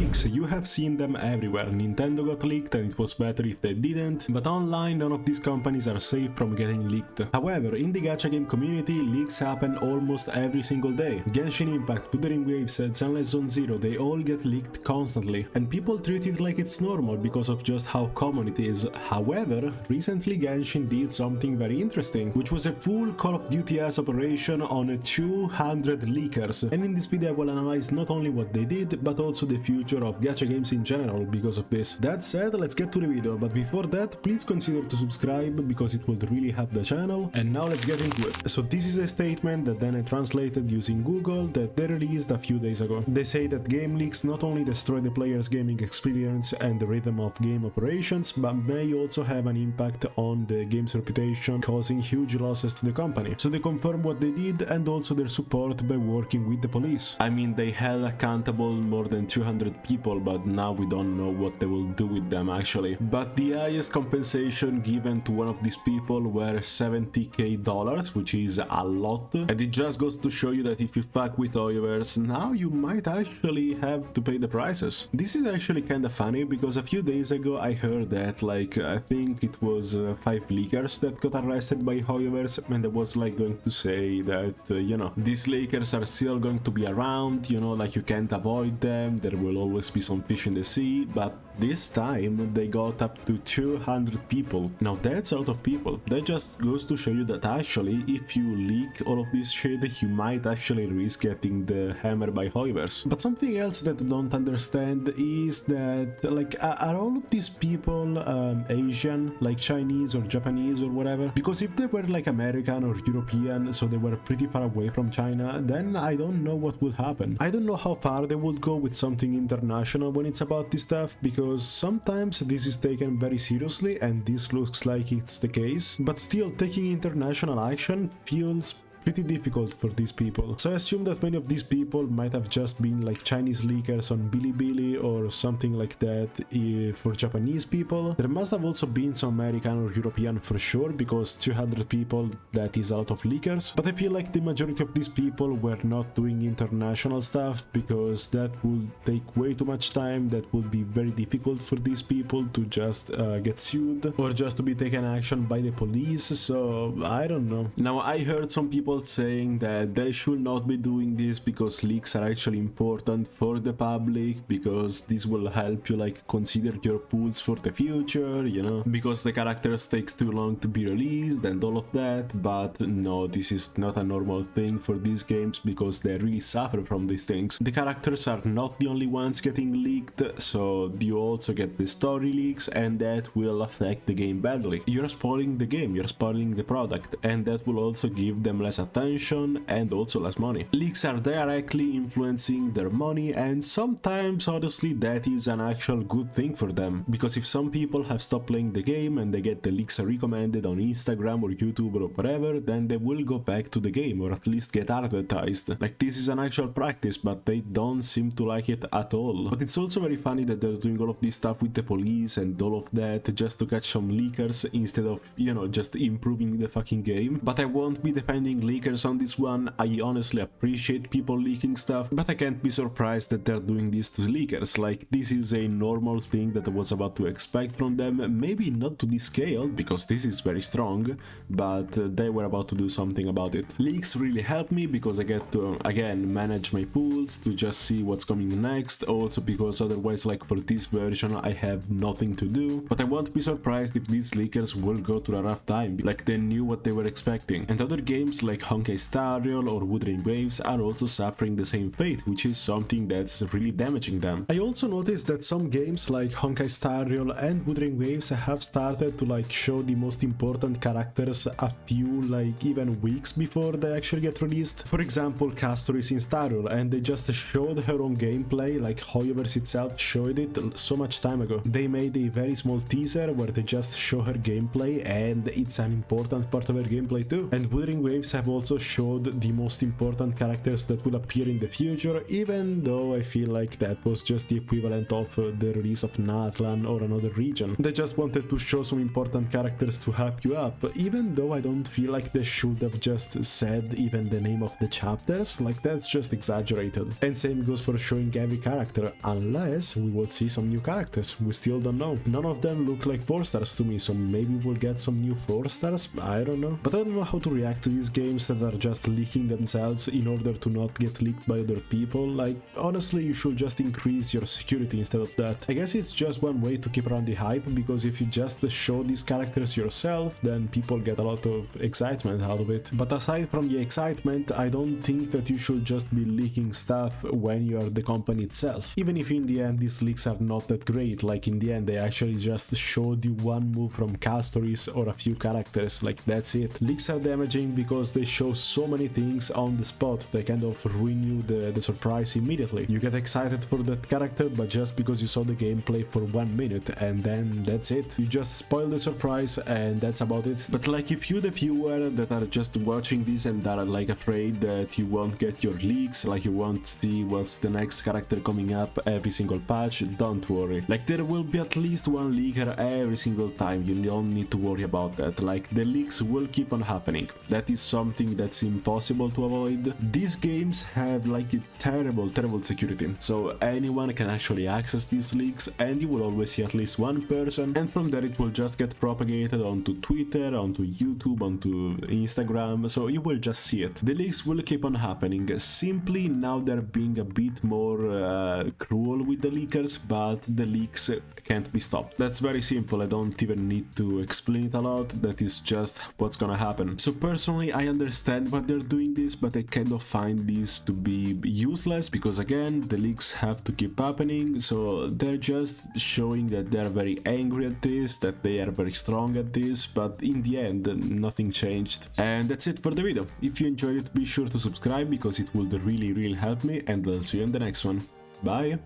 Leaks, you have seen them everywhere. Nintendo got leaked and it was better if they didn't, but online none of these companies are safe from getting leaked. However, in the gacha game community, leaks happen almost every single day. Genshin Impact, Wuthering Waves, Zenless Zone Zero, they all get leaked constantly, and people treat it like it's normal because of just how common it is. However, recently Genshin did something very interesting, which was a full Call of Duty-esque operation on 200 leakers, and in this video I will analyze not only what they did, but also the future of gacha games in general because of this. That said, let's get to the video, but before that, please consider to subscribe because it would really help the channel. And now let's get into it. So this is a statement that then I translated using Google that they released a few days ago. They say that game leaks not only destroy the player's gaming experience and the rhythm of game operations, but may also have an impact on the game's reputation, causing huge losses to the company. So they confirm what they did and also their support by working with the police. I mean, they held accountable more than 200 people, but now we don't know what they will do with them actually. But the highest compensation given to one of these people were $70,000, which is a lot, and it just goes to show you that if you fuck with Hoyoverse, now you might actually have to pay the prices. This is actually kinda funny because a few days ago I heard that I think it was 5 leakers that got arrested by Hoyoverse, and I was going to say that these leakers are still going to be around, you can't avoid them, there will always be some fish in the sea, but this time they got up to 200 people. Now that's a lot of people. That just goes to show you that actually if you leak all of this shit, you might actually risk getting the hammer by Hoyoverse. But something else that I don't understand is that are all of these people Asian, like Chinese or Japanese or whatever? Because if they were American or European, so they were pretty far away from China, then I don't know what would happen. I don't know how far they would go with something international when it's about this stuff, because sometimes this is taken very seriously and this looks like it's the case, but still taking international action feels pretty difficult for these people. So I assume that many of these people might have just been Chinese leakers on Bilibili or something like that for Japanese people. There must have also been some American or European for sure, because 200 people, that is a lot of leakers. But I feel like the majority of these people were not doing international stuff, because that would take way too much time. That would be very difficult for these people to just get sued or just to be taken action by the police. So I don't know. Now I heard some people saying that they should not be doing this because leaks are actually important for the public, because this will help you consider your pools for the future, because the characters takes too long to be released and all of that. But no, this is not a normal thing for these games, because they really suffer from these things. The characters are not the only ones getting leaked, so you also get the story leaks, and that will affect the game badly. You're spoiling the game, you're spoiling the product, and that will also give them less attention and also less money. Leaks are directly influencing their money, and sometimes honestly that is an actual good thing for them, because if some people have stopped playing the game and they get the leaks recommended on Instagram or YouTube or whatever, then they will go back to the game or at least get advertised. This is an actual practice, but they don't seem to like it at all. But it's also very funny that they're doing all of this stuff with the police and all of that just to catch some leakers instead of just improving the fucking game. But I won't be defending leakers on this one. I honestly appreciate people leaking stuff, but I can't be surprised that they're doing this to leakers. This is a normal thing that I was about to expect from them. Maybe not to this scale, because this is very strong, but they were about to do something about it. Leaks really help me because I get to, again, manage my pools to just see what's coming next. Also because otherwise, for this version, I have nothing to do. But I won't be surprised if these leakers will go through a rough time, they knew what they were expecting. And other games like Honkai Star Rail or Wuthering Waves are also suffering the same fate, which is something that's really damaging them. I also noticed that some games like Honkai Star Rail and Wuthering Waves have started to show the most important characters a few even weeks before they actually get released. For example, Castor is in Star Rail and they just showed her own gameplay, Hoyoverse itself showed it so much time ago. They made a very small teaser where they just show her gameplay, and it's an important part of her gameplay too. And Wuthering Waves have have also showed the most important characters that will appear in the future, even though I feel like that was just the equivalent of the release of Natlan or another region. They just wanted to show some important characters to hype you up, even though I don't feel like they should have just said even the name of the chapters, like that's just exaggerated. And same goes for showing every character, unless we will see some new characters, we still don't know. None of them look like 4 stars to me, so maybe we'll get some new 4 stars, I don't know. But I don't know how to react to these games that are just leaking themselves in order to not get leaked by other people. Like, honestly, you should just increase your security instead of that. I guess it's just one way to keep around the hype, because if you just show these characters yourself, then people get a lot of excitement out of it. But aside from the excitement, I don't think that you should just be leaking stuff when you are the company itself. Even if in the end these leaks are not that great, like in the end they actually just showed you one move from Castoris or a few characters, like that's it. Leaks are damaging because they show so many things on the spot, they kind of ruin you the surprise immediately. You get excited for that character, but just because you saw the gameplay for 1 minute, and then that's it. You just spoil the surprise and that's about it. But like, if you the viewer that are just watching this and are like afraid that you won't get your leaks, like you won't see what's the next character coming up every single patch, don't worry. Like, there will be at least one leaker every single time, you don't need to worry about that. Like, the leaks will keep on happening. That is something that's impossible to avoid. These games have like a terrible security, so anyone can actually access these leaks, and you will always see at least one person, and from there it will just get propagated onto Twitter, onto YouTube, onto Instagram, so you will just see it. The leaks will keep on happening. Simply now they're being a bit more cruel with the leakers, but the leaks can't be stopped. That's very simple, I don't even need to explain it a lot, that is just what's gonna happen. So personally, I understand why they're doing this, but I kind of find this to be useless, because again, the leaks have to keep happening, so they're just showing that they're very angry at this, that they are very strong at this, but in the end, nothing changed. And that's it for the video. If you enjoyed it, be sure to subscribe, because it would really help me, and I'll see you in the next one. Bye!